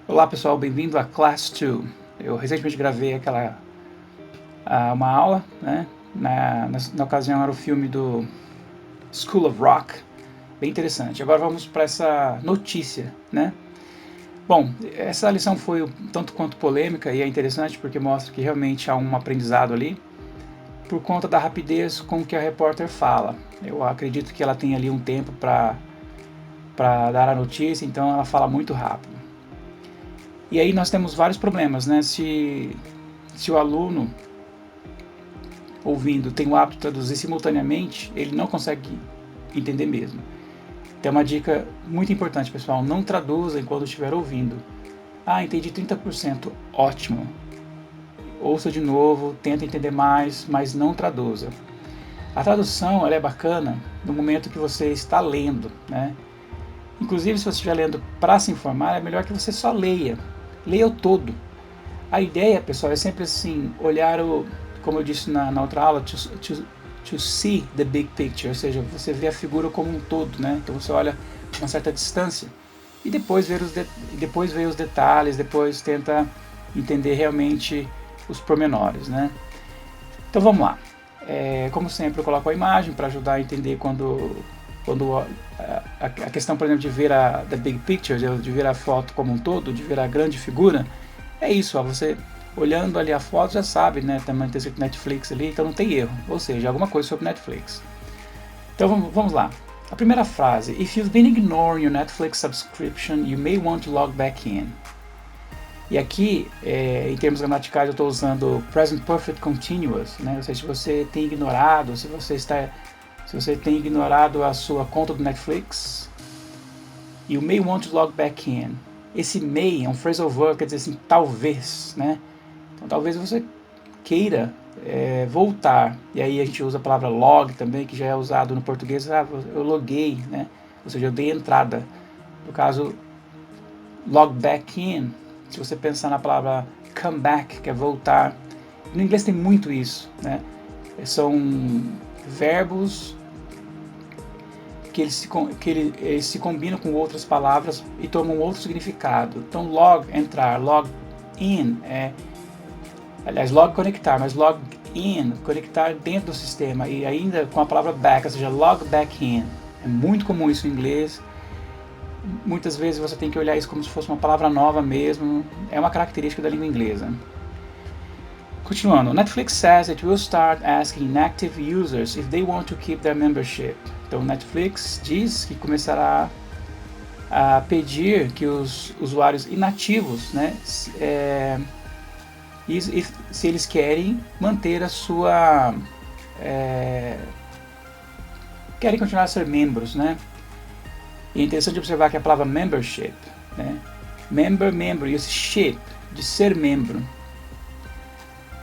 Olá pessoal, bem-vindo a Class 2. Eu recentemente gravei uma aula, né? Na ocasião era o filme do School of Rock, bem interessante. Agora vamos para essa notícia, né? Bom, essa lição foi tanto quanto polêmica e é interessante porque mostra que realmente há um aprendizado ali por conta da rapidez com que a repórter fala. Eu acredito que ela tem ali um tempo para dar a notícia, então ela fala muito rápido. E aí nós temos vários problemas, né? Se o aluno ouvindo tem o hábito de traduzir simultaneamente, ele não consegue entender mesmo. Então é uma dica muito importante, pessoal, não traduza enquanto estiver ouvindo. Ah, entendi 30%, ótimo. Ouça de novo, tenta entender mais, mas não traduza. A tradução ela é bacana no momento que você está lendo, né? Inclusive, se você estiver lendo para se informar, é melhor que você só leia. Leia o todo. A ideia, pessoal, é sempre assim, olhar como eu disse na outra aula, to see the big picture, ou seja, você vê a figura como um todo, né? Então você olha uma certa distância e depois vê os detalhes, depois tenta entender realmente os pormenores, né? Então vamos lá. Como sempre, eu coloco a imagem para ajudar a entender quando a questão, por exemplo, de ver a the big picture, de ver a foto como um todo, de ver a grande figura, é isso, ó, você olhando ali a foto já sabe, né, também tem escrito Netflix ali, então não tem erro, ou seja, alguma coisa sobre Netflix. Então vamos lá. A primeira frase: If you've been ignoring your Netflix subscription, you may want to log back in. E aqui, em termos gramaticais, eu estou usando Present Perfect Continuous, né? Ou seja, se você tem ignorado, se você tem ignorado a sua conta do Netflix, you may want to log back in. Esse may é um phrasal verb, quer dizer assim, talvez, né? Então talvez você queira voltar. E aí a gente usa a palavra log também, que já é usado no português. Ah, eu loguei, né? Ou seja, eu dei entrada. No caso, log back in, se você pensar na palavra come back, que é voltar. No inglês tem muito isso, né? São verbos eles se combinam com outras palavras e tomam outro significado. Então, log, entrar, log in, aliás, log, conectar, mas log in, conectar dentro do sistema, e ainda com a palavra back, ou seja, log back in. É muito comum isso em inglês. Muitas vezes você tem que olhar isso como se fosse uma palavra nova mesmo. É uma característica da língua inglesa. Continuando, Netflix says it will start asking inactive users if they want to keep their membership. Então, Netflix diz que começará a pedir que os usuários inativos, né, se eles querem manter a sua, querem continuar a ser membros, né? E é interessante observar que a palavra membership, né, member, e esse ship, de ser membro,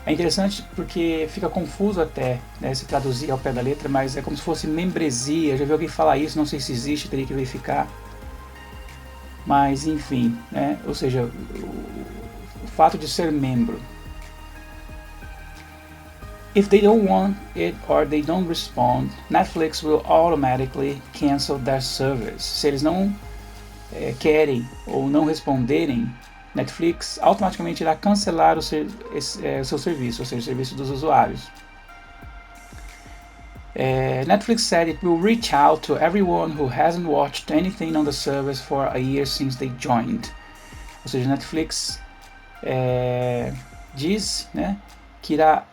é interessante porque fica confuso até, né, se traduzir ao pé da letra, mas é como se fosse membresia. Já vi alguém falar isso, não sei se existe, teria que verificar. Mas enfim, né, ou seja, o fato de ser membro. If they don't want it or they don't respond, Netflix will automatically cancel their service. Se eles não querem ou não responderem, Netflix automaticamente irá cancelar o seu serviço, ou seja, o serviço dos usuários. Netflix said it will reach out to everyone who hasn't watched anything on the service for a year since they joined. Ou seja, Netflix diz, né, que irá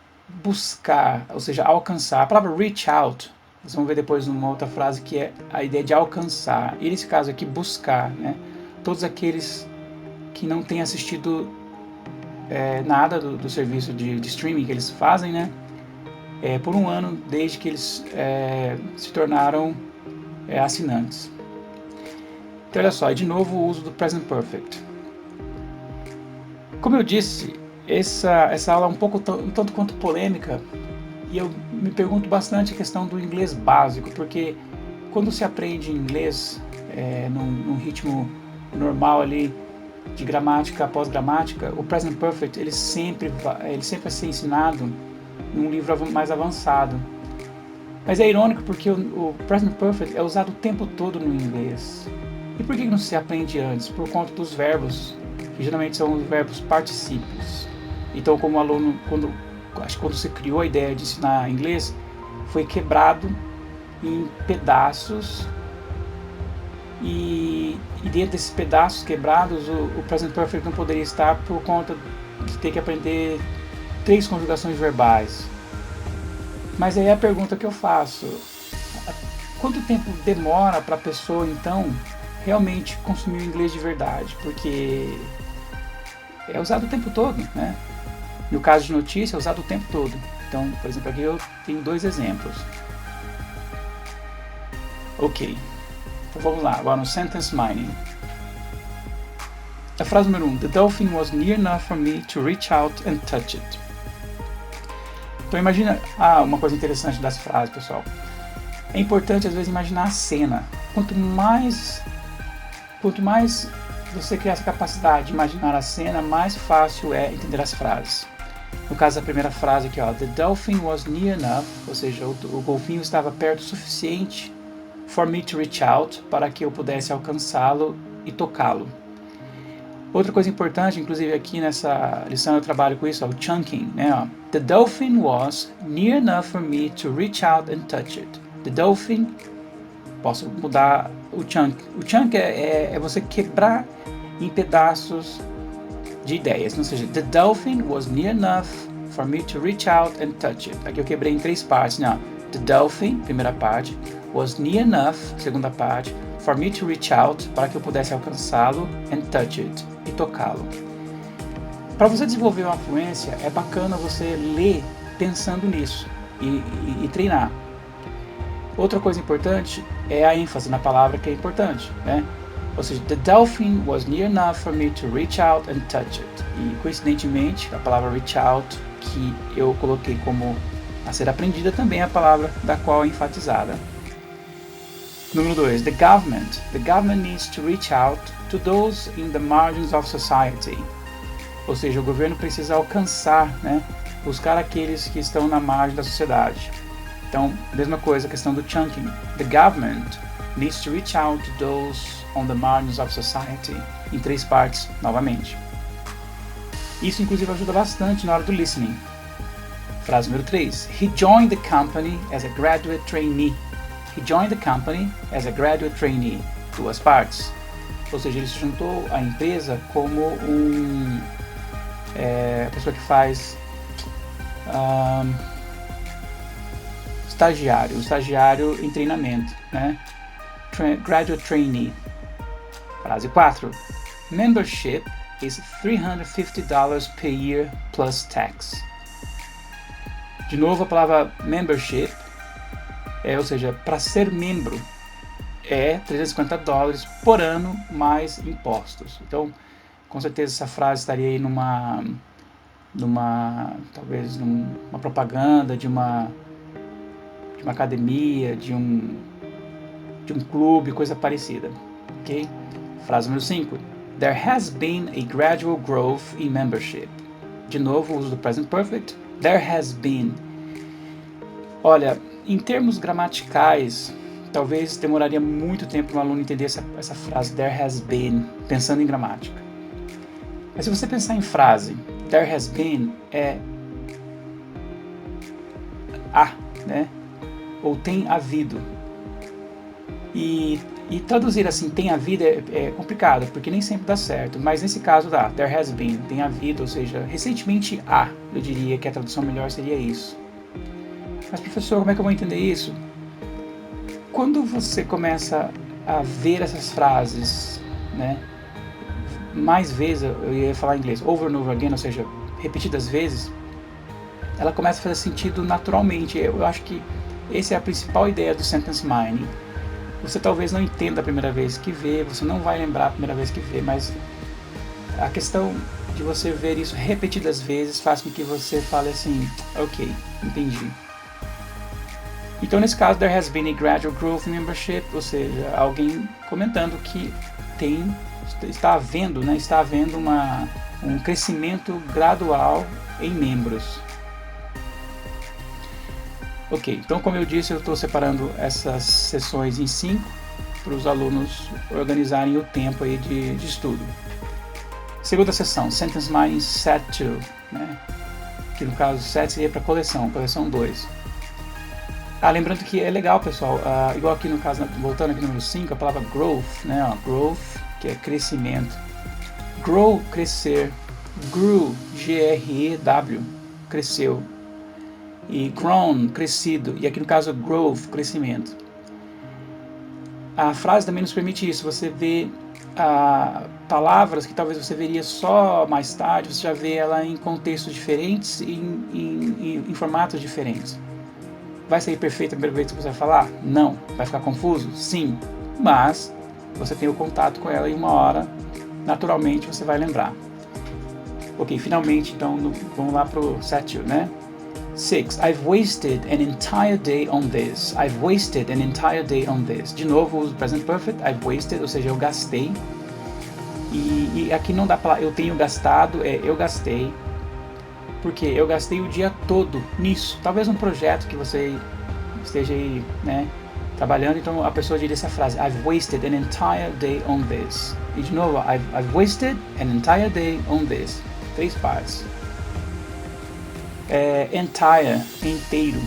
buscar, ou seja, alcançar. A palavra reach out, vocês vão ver depois numa outra frase, que é a ideia de alcançar. E nesse caso aqui, buscar, né, todos aqueles que não têm assistido nada do serviço de streaming que eles fazem, né, por um ano, desde que eles se tornaram assinantes. Então, olha só, e de novo o uso do Present Perfect. Como eu disse, essa aula é um tanto quanto polêmica, e eu me pergunto bastante a questão do inglês básico, porque quando se aprende inglês num ritmo normal ali, de gramática após gramática, o Present Perfect ele sempre vai ser ensinado num livro mais avançado. Mas é irônico porque o Present Perfect é usado o tempo todo no inglês. E por que não se aprende antes? Por conta dos verbos, que geralmente são os verbos particípios. Então, como aluno, quando se criou a ideia de ensinar inglês, foi quebrado em pedaços, e dentro desses pedaços quebrados, o present perfect não poderia estar por conta de ter que aprender 3 conjugações verbais. Mas aí a pergunta que eu faço: quanto tempo demora para a pessoa, então, realmente consumir o inglês de verdade? Porque é usado o tempo todo, né? No caso de notícia, é usado o tempo todo. Então, por exemplo, aqui eu tenho 2 exemplos. Ok, então vamos lá, agora no sentence mining. A frase número 1: The dolphin was near enough for me to reach out and touch it. Então imagina, uma coisa interessante das frases, pessoal. É importante às vezes imaginar a cena. Quanto mais você criar essa capacidade de imaginar a cena, mais fácil é entender as frases. No caso da primeira frase aqui, The dolphin was near enough, ou seja, o golfinho estava perto o suficiente for me to reach out, para que eu pudesse alcançá-lo e tocá-lo. Outra coisa importante, inclusive aqui nessa lição eu trabalho com isso, o chunking, né? The dolphin was near enough for me to reach out and touch it. The dolphin, posso mudar o chunk. O chunk é você quebrar em pedaços de ideias, ou seja, the dolphin was near enough for me to reach out and touch it. Aqui eu quebrei em 3 partes, né? The dolphin, primeira parte, was near enough, segunda parte, for me to reach out, para que eu pudesse alcançá-lo, and touch it, e tocá-lo. Para você desenvolver uma fluência, é bacana você ler pensando nisso e treinar. Outra coisa importante é a ênfase na palavra, que é importante, né? Ou seja, the dolphin was near enough for me to reach out and touch it. E coincidentemente, a palavra reach out, que eu coloquei como a ser aprendida, também é a palavra da qual é enfatizada. Número 2, the government needs to reach out to those in the margins of society. Ou seja, o governo precisa alcançar, né, buscar aqueles que estão na margem da sociedade. Então, mesma coisa, a questão do chunking. The government needs to reach out to those on the margins of society. Em 3 partes, novamente. Isso, inclusive, ajuda bastante na hora do listening. Frase número 3. He joined the company as a graduate trainee. He joined the company as a graduate trainee. 2 partes. Ou seja, ele se juntou à empresa como pessoa que faz estagiário em treinamento, né? Graduate trainee. Frase 4. Membership is $350 per year plus tax. De novo, a palavra membership, ou seja, para ser membro, é $350 por ano mais impostos. Então, com certeza essa frase estaria aí talvez numa propaganda de uma academia, de um clube, coisa parecida, ok? Frase número 5. There has been a gradual growth in membership. De novo, o uso do present perfect. There has been. Olha, em termos gramaticais, talvez demoraria muito tempo para um aluno entender essa frase, there has been, pensando em gramática. Mas se você pensar em frase, there has been é né? Ou tem havido. E traduzir assim, tem havido, é complicado, porque nem sempre dá certo. Mas nesse caso dá, there has been, tem havido, ou seja, recentemente há. Eu diria que a tradução melhor seria isso. Mas professor, como é que eu vou entender isso? Quando você começa a ver essas frases, né, mais vezes, eu ia falar em inglês, over and over again, ou seja, repetidas vezes, ela começa a fazer sentido naturalmente. Eu acho que essa é a principal ideia do sentence mining. Você talvez não entenda a primeira vez que vê, você não vai lembrar a primeira vez que vê, mas a questão de você ver isso repetidas vezes faz com que você fale assim, ok, entendi. Então, nesse caso, there has been a gradual growth in membership, ou seja, alguém comentando que está havendo um crescimento gradual em membros. Ok, então como eu disse, eu estou separando essas sessões em 5. para os alunos organizarem o tempo aí de estudo. Segunda seção, Sentence Mining Set 2, né? Que no caso set seria para coleção 2. Lembrando que é legal, pessoal, igual aqui no caso, voltando aqui no número 5, a palavra growth, né? Growth, que é crescimento. Grow, crescer. Grew, G-R-E-W, cresceu. E grown, crescido. E aqui no caso, growth, crescimento. A frase também nos permite isso. Você vê palavras que talvez você veria só mais tarde, você já vê ela em contextos diferentes e em formatos diferentes. Vai sair perfeito a primeira vez que você vai falar? Não. Vai ficar confuso? Sim. Mas você tem o contato com ela e uma hora, naturalmente, você vai lembrar. Ok, finalmente, então, vamos lá pro set 2, né? 6. I've wasted an entire day on this. I've wasted an entire day on this. De novo, uso present perfect. I've wasted, ou seja, eu gastei. E aqui não dá para eu tenho gastado, eu gastei. Porque eu gastei o dia todo nisso. Talvez um projeto que você esteja aí, né, trabalhando. Então a pessoa diria essa frase: I've wasted an entire day on this. E de novo, I've wasted an entire day on this. 3 partes. Entire, inteiro.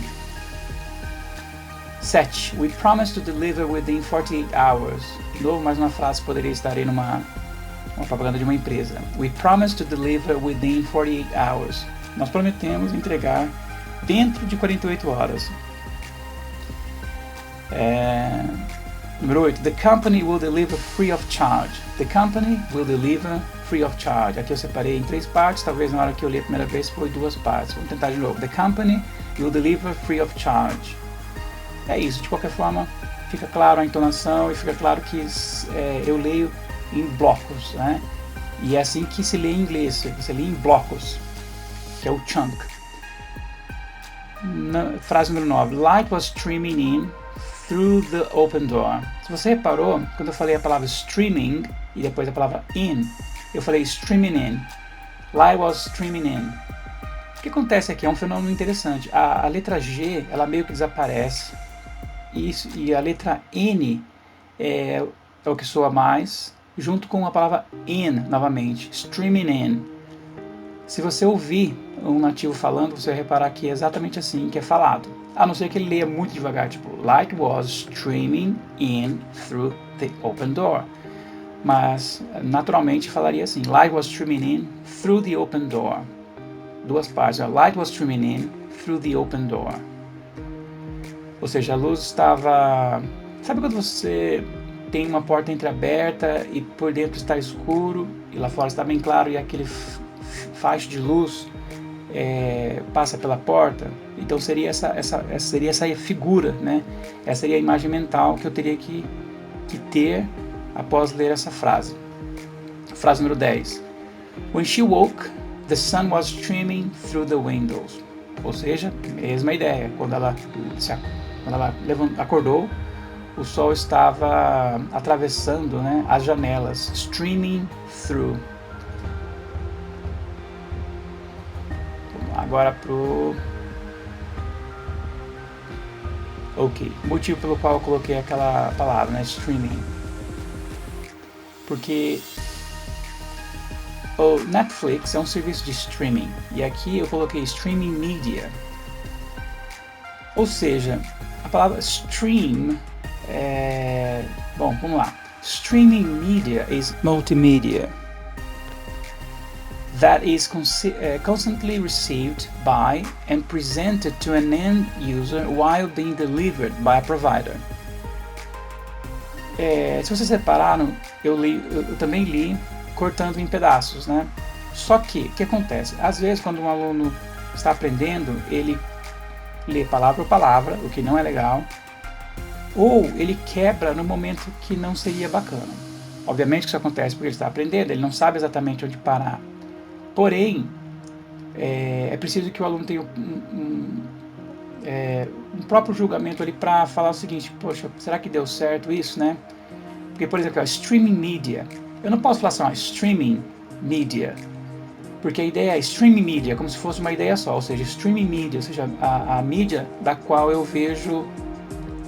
7. We promise to deliver within 48 hours. De novo, mais uma frase que poderia estar aí numa propaganda de uma empresa. We promise to deliver within 48 hours. Nós prometemos entregar dentro de 48 horas. Número 8. The company will deliver free of charge. The company will deliver free of charge. Aqui eu separei em 3 partes, talvez na hora que eu li a primeira vez foi 2 partes. Vamos tentar de novo. The company will deliver free of charge. É isso, de qualquer forma, fica claro a entonação e fica claro que eu leio em blocos, né? E é assim que se lê em inglês, você lê em blocos, que é o chunk. Frase número 9. Light was streaming in through the open door. Se você reparou, quando eu falei a palavra streaming e depois a palavra in, eu falei streaming in. Light was streaming in. O que acontece aqui é um fenômeno interessante. A letra G, ela meio que desaparece. E a letra N é o que soa mais, junto com a palavra in novamente. Streaming in. Se você ouvir um nativo falando, você vai reparar que é exatamente assim que é falado. A não ser que ele leia muito devagar, tipo, light was streaming in through the open door. Mas, naturalmente, falaria assim, light was streaming in through the open door. 2 partes, light was streaming in through the open door. Ou seja, a luz estava... Sabe quando você tem uma porta entreaberta e por dentro está escuro e lá fora está bem claro e aquele faixa de luz passa pela porta? Então seria essa figura, né? Essa seria a imagem mental que eu teria que ter após ler essa frase. Frase número 10. When she woke, the sun was streaming through the windows. Ou seja, mesma ideia. Quando ela acordou, o sol estava atravessando, né, as janelas. Streaming through. Agora pro... Ok, motivo pelo qual eu coloquei aquela palavra, né, streaming. Porque o Netflix é um serviço de streaming. E aqui eu coloquei streaming media. Ou seja, a palavra stream bom, vamos lá. Streaming media is multimedia that is constantly received by and presented to an end user while being delivered by a provider. Se vocês repararam, eu também li cortando em pedaços, né? Só que, o que acontece? Às vezes, quando um aluno está aprendendo, ele lê palavra por palavra, o que não é legal, ou ele quebra no momento que não seria bacana. Obviamente que isso acontece porque ele está aprendendo, ele não sabe exatamente onde parar. Porém, é preciso que o aluno tenha um próprio julgamento ali para falar o seguinte: poxa, será que deu certo isso, né? Porque, por exemplo, streaming media, eu não posso falar assim, streaming media, porque a ideia é streaming media, como se fosse uma ideia só, ou seja, streaming media, ou seja, a mídia da qual eu vejo,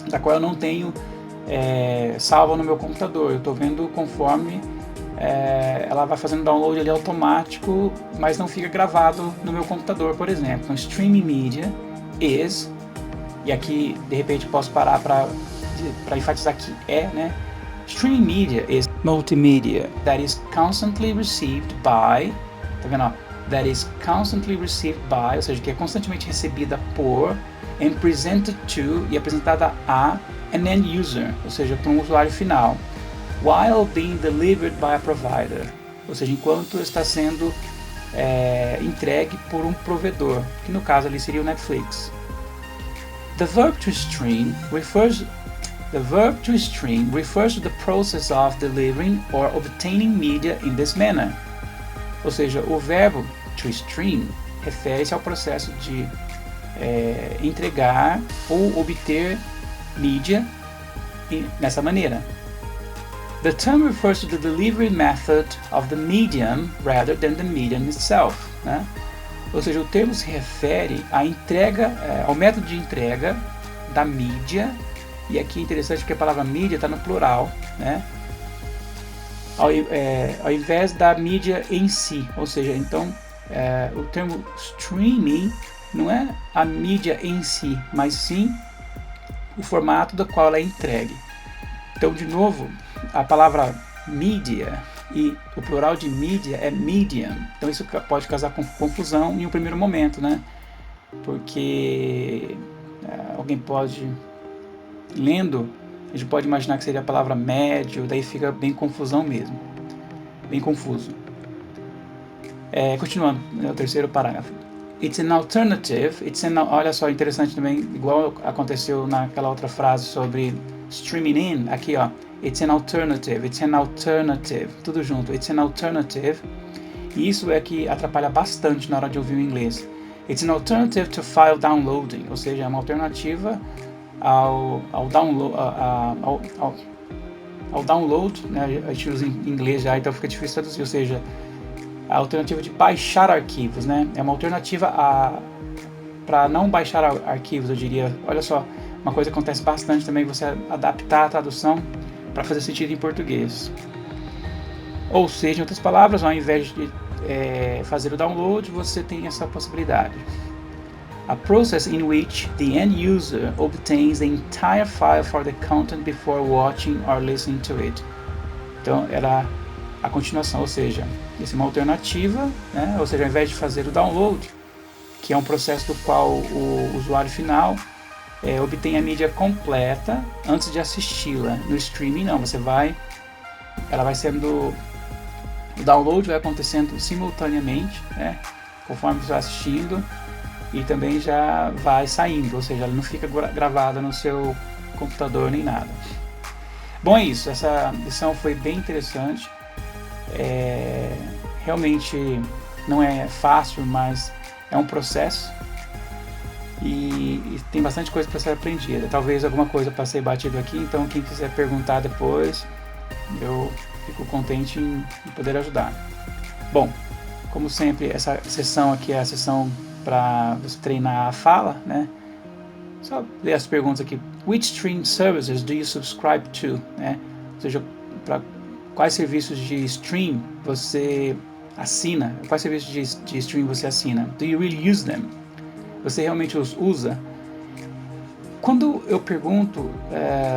da qual eu não tenho salva no meu computador. Eu estou vendo conforme ela vai fazendo download ali automático, mas não fica gravado no meu computador, por exemplo. Então, streaming media is, e aqui de repente posso parar para enfatizar que né? Streaming media is multimedia that is constantly received by, tá vendo? Ó? That is constantly received by, ou seja, que é constantemente recebida por, and presented to, e apresentada a, an end user, ou seja, para um usuário final, while being delivered by a provider, ou seja, enquanto está sendo entregue por um provedor, que no caso ali seria o Netflix. The verb to stream refers to the process of delivering or obtaining media in this manner. Ou seja, o verbo to stream refere-se ao processo de entregar ou obter mídia nessa maneira. The term refers to the delivery method of the medium rather than the medium itself. Né? Ou seja, o termo se refere à entrega, ao método de entrega da mídia, e aqui é interessante porque a palavra mídia está no plural, né? Ao invés da mídia em si, ou seja, então o termo streaming não é a mídia em si, mas sim o formato do qual ela é entregue. Então, de novo, a palavra mídia e o plural de mídia é medium. Então isso pode causar confusão em um primeiro momento, né? Porque alguém pode, lendo, a gente pode imaginar que seria a palavra médio, daí fica bem confusão mesmo, bem confuso. Continuando, o terceiro parágrafo. It's an alternative, olha só, interessante também, igual aconteceu naquela outra frase sobre streaming in, aqui ó, it's an alternative, tudo junto, it's an alternative, e isso é que atrapalha bastante na hora de ouvir o inglês. It's an alternative to file downloading, ou seja, é uma alternativa ao download, né, a gente usa em inglês já, então fica difícil traduzir, ou seja, a alternativa de baixar arquivos, né? É uma alternativa para não baixar arquivos, eu diria. Olha só, uma coisa que acontece bastante também, você adaptar a tradução para fazer sentido em português. Ou seja, em outras palavras, ao invés de fazer o download, você tem essa possibilidade. A process in which the end user obtains the entire file for the content before watching or listening to it. Então, era a continuação, ou seja, isso é uma alternativa, né? Ou seja, ao invés de fazer o download, que é um processo do qual o usuário final obtém a mídia completa antes de assisti-la. No streaming não, ela vai sendo, o download vai acontecendo simultaneamente, né? Conforme você vai assistindo, e também já vai saindo, ou seja, ela não fica gravada no seu computador nem nada. Bom, é isso, essa lição foi bem interessante. Realmente não é fácil, mas é um processo e tem bastante coisa para ser aprendida. Talvez alguma coisa passei batido aqui, então quem quiser perguntar depois, eu fico contente em poder ajudar. Bom, como sempre, essa sessão aqui é a sessão para você treinar a fala, né? Só ler as perguntas aqui. Which stream services do you subscribe to? Né? Ou seja, para quais serviços de stream você assina? Quais serviços de stream você assina? Do you really use them? Você realmente os usa? Quando eu pergunto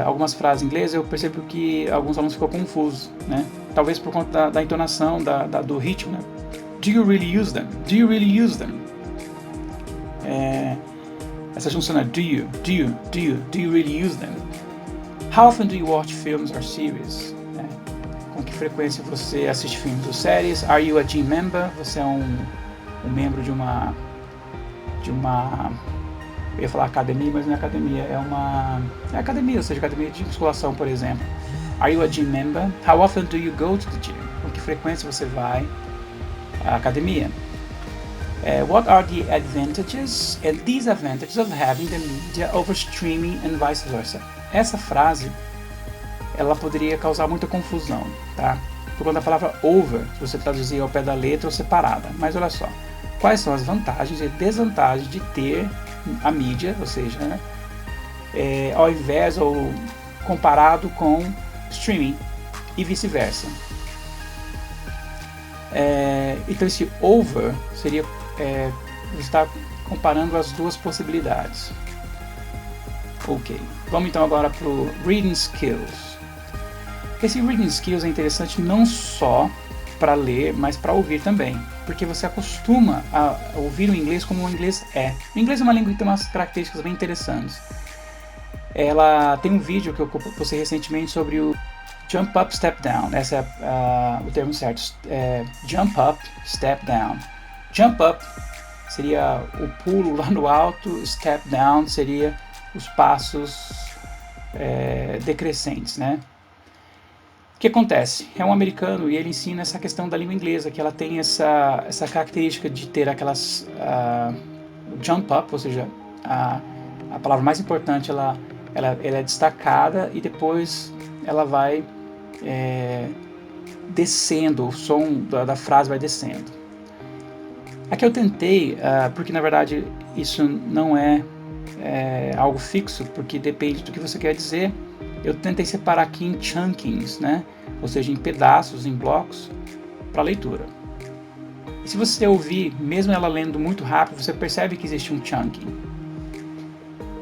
algumas frases em inglês, eu percebo que alguns alunos ficam confusos, né? Talvez por conta da entonação, do ritmo, né? Do you really use them? Do you really use them? Essa junção é do you really use them? How often do you watch films or series? Com que frequência você assiste filmes ou séries? Are you a gym member? Você é um membro de uma eu ia falar academia, mas não é academia, é academia, ou seja, academia de musculação, por exemplo. Are you a gym member? How often do you go to the gym? Com que frequência você vai à academia? What are the advantages and disadvantages of having the media over streaming and vice versa? Essa frase, ela poderia causar muita confusão, tá? Por conta da palavra over, se você traduzir ao pé da letra ou separada. Mas olha só, quais são as vantagens e desvantagens de ter a mídia, ou seja, né, ao invés ou comparado com streaming e vice-versa. Então esse over seria você está comparando as duas possibilidades. Ok, vamos então agora para o Reading Skills. Esse Reading Skills é interessante não só para ler, mas para ouvir também, porque você acostuma a ouvir o inglês como o inglês é. O inglês é uma língua que tem umas características bem interessantes. Ela tem um vídeo que eu postei recentemente sobre o Jump Up, Step Down. Esse é o termo certo. Jump Up, Step Down. Jump Up seria o pulo lá no alto, Step Down seria os passos decrescentes, né? O que acontece? É um americano e ele ensina essa questão da língua inglesa, que ela tem essa característica de ter aquelas jump up, ou seja, a palavra mais importante ela é destacada e depois ela vai descendo, o som da frase vai descendo. Aqui eu tentei, porque na verdade isso não é algo fixo, porque depende do que você quer dizer. Eu tentei separar aqui em chunkings, né? Ou seja, em pedaços, em blocos, para leitura. E se você ouvir, mesmo ela lendo muito rápido, você percebe que existe um chunking.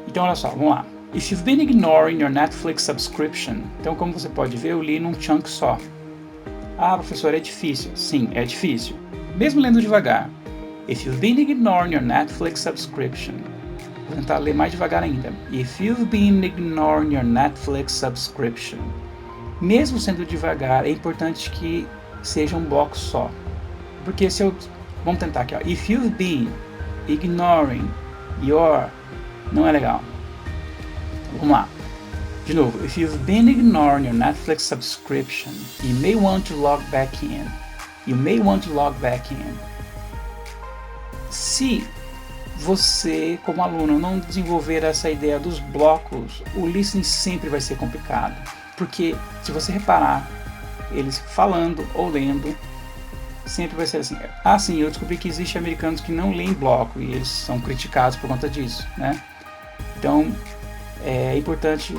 Então olha só, vamos lá. If you've been ignoring your Netflix subscription, então como você pode ver, eu li num chunk só. Ah, professor, é difícil. Sim, é difícil. Mesmo lendo devagar. If you've been ignoring your Netflix subscription. Vou tentar ler mais devagar ainda. If you've been ignoring your Netflix subscription. Mesmo sendo devagar, é importante que seja um bloco só. Porque se eu... Vamos tentar aqui, ó. If you've been ignoring your... Não é legal. Vamos lá. De novo. If you've been ignoring your Netflix subscription, you may want to log back in. You may want to log back in. Se você, como aluno, não desenvolver essa ideia dos blocos, o listening sempre vai ser complicado. Porque, se você reparar, eles falando ou lendo, sempre vai ser assim. Ah, sim, eu descobri que existem americanos que não leem bloco e eles são criticados por conta disso, né? Então, é importante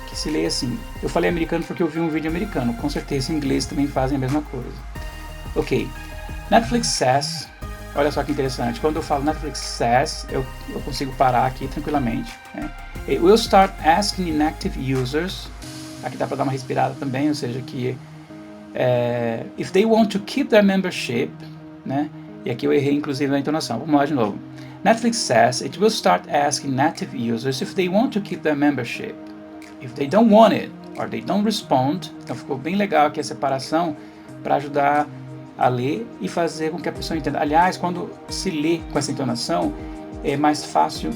que se leia assim. Eu falei americano porque eu vi um vídeo americano. Com certeza, em inglês também fazem a mesma coisa. Ok. Netflix says... Olha só que interessante, quando eu falo Netflix says, eu consigo parar aqui tranquilamente. Né? It will start asking inactive users, aqui dá para dar uma respirada também, ou seja, que if they want to keep their membership, né? E aqui eu errei inclusive na entonação, vamos lá de novo. Netflix says it will start asking native users if they want to keep their membership. If they don't want it, or they don't respond, então ficou bem legal aqui a separação para ajudar a ler e fazer com que a pessoa entenda. Aliás, quando se lê com essa entonação, é mais fácil,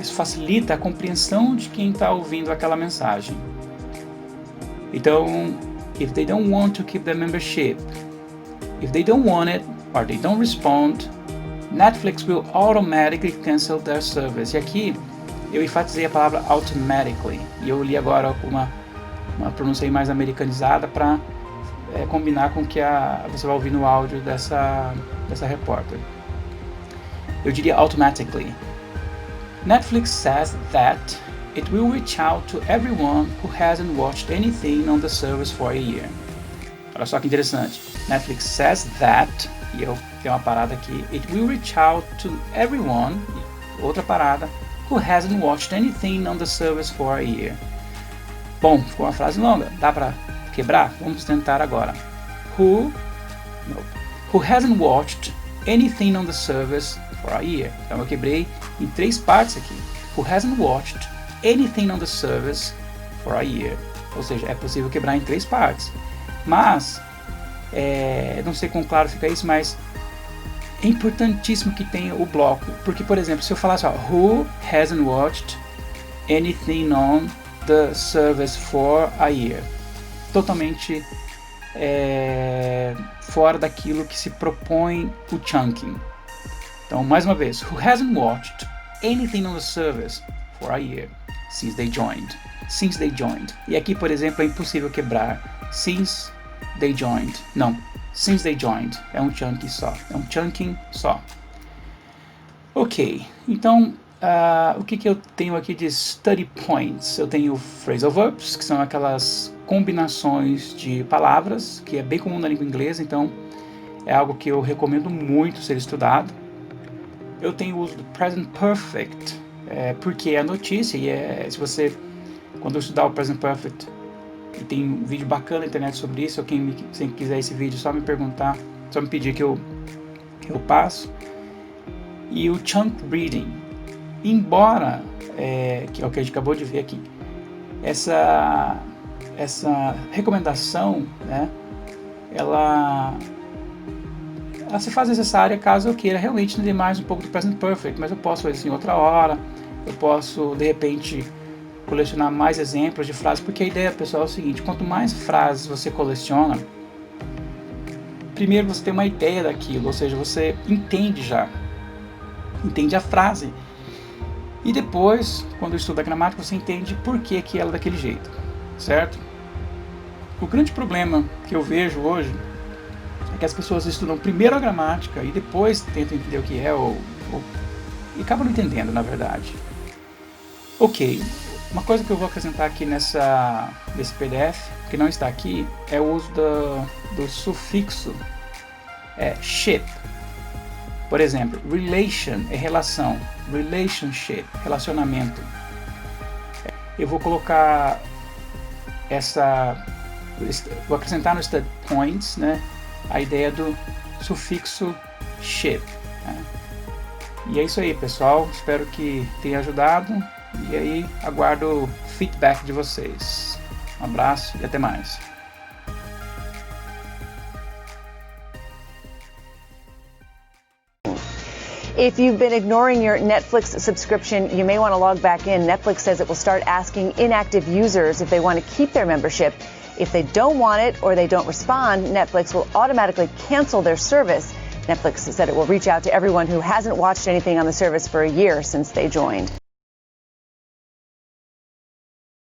isso facilita a compreensão de quem está ouvindo aquela mensagem. Então, if they don't want to keep their membership, if they don't want it, or they don't respond, Netflix will automatically cancel their service. E aqui eu enfatizei a palavra automatically, e eu li agora uma pronúncia mais americanizada para combinar com o que você vai ouvir no áudio dessa repórter. Eu diria automatically. Netflix says that it will reach out to everyone who hasn't watched anything on the service for a year. Olha só que interessante. Netflix says that, e eu tenho uma parada aqui, it will reach out to everyone, outra parada, who hasn't watched anything on the service for a year. Bom, ficou uma frase longa, dá pra quebrar? Vamos tentar agora. Who hasn't watched anything on the service for a year. Então eu quebrei em 3 partes aqui. Who hasn't watched anything on the service for a year. Ou seja, é possível quebrar em 3 partes. Mas, não sei quão claro fica isso, mas é importantíssimo que tenha o bloco. Porque, por exemplo, se eu falasse, who hasn't watched anything on the service for a year. Totalmente fora daquilo que se propõe o chunking. Então, mais uma vez, who hasn't watched anything on the service for a year since they joined. Since they joined. E aqui, por exemplo, é impossível quebrar since they joined. Não, since they joined. É um chunking só. É um chunking só. Ok, então o que eu tenho aqui de study points? Eu tenho phrasal verbs, que são aquelas combinações de palavras, que é bem comum na língua inglesa, então é algo que eu recomendo muito ser estudado. Eu tenho o uso do present perfect, porque é a notícia, e se você, quando eu estudar o present perfect, e tem um vídeo bacana na internet sobre isso, ou quem quiser esse vídeo, só me perguntar, só me pedir que eu passo. E o chunk reading, embora, que é o que a gente acabou de ver aqui, essa recomendação, né, ela se faz necessária caso eu queira realmente entender mais um pouco do present perfect, mas eu posso fazer isso em outra hora, eu posso, de repente, colecionar mais exemplos de frases, porque a ideia, pessoal, é o seguinte: quanto mais frases você coleciona, primeiro você tem uma ideia daquilo, ou seja, você entende a frase, e depois, quando estuda a gramática, você entende por que ela é daquele jeito, certo? O grande problema que eu vejo hoje é que as pessoas estudam primeiro a gramática e depois tentam entender o que é, e acabam não entendendo, na verdade. Ok, uma coisa que eu vou acrescentar aqui nesse PDF, que não está aqui, é o uso do sufixo ship. Por exemplo, relation é relação, relationship, relacionamento. Eu vou colocar vou acrescentar no study points, né, a ideia do sufixo ship. Né? E é isso aí, pessoal. Espero que tenha ajudado. E aí, aguardo o feedback de vocês. Um abraço e até mais. If you've been ignoring your Netflix subscription, you may want to log back in. Netflix says it will start asking inactive users if they want to keep their membership. If they don't want it or they don't respond, Netflix will automatically cancel their service. Netflix said it will reach out to everyone who hasn't watched anything on the service for a year since they joined.